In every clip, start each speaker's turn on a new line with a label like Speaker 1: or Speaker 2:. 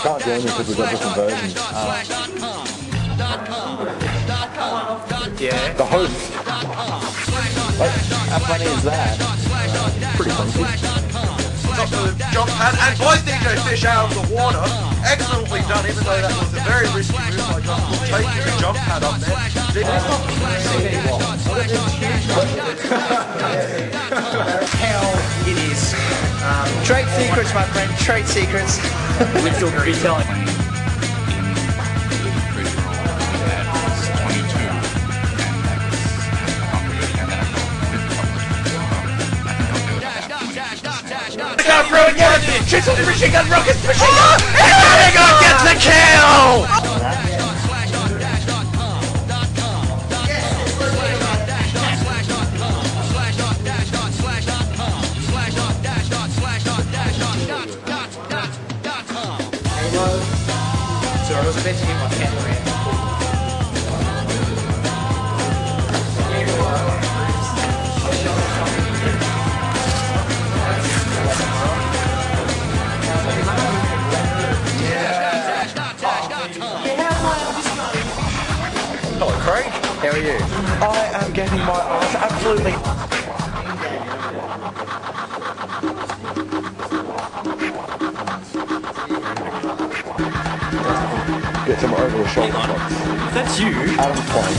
Speaker 1: can't join you because we've got different versions.
Speaker 2: Yeah.
Speaker 1: The host. Like, how funny is that? Pretty funky.
Speaker 3: Top of the jump pad and blows DJ Fish out of the water. Excellently done, even though that was a very risky move by Justin, taking the jump pad up there.
Speaker 2: Hell, it is. Trade secrets, my friend. Trade secrets. We're still retelling.
Speaker 3: Shoots on the machine gun, rockets, machine gun! And Diego gets the kill!
Speaker 2: So I was about to hit my camera.
Speaker 3: Hello, Craig.
Speaker 2: How are you?
Speaker 3: I am getting my ass absolutely...
Speaker 1: Get some over the shoulder shots.
Speaker 2: That's you.
Speaker 1: Adam's fine.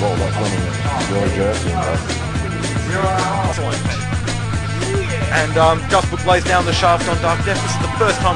Speaker 1: Well, that's when you're jerking,
Speaker 3: And just lays down the shaft on Dark Death. This is the first time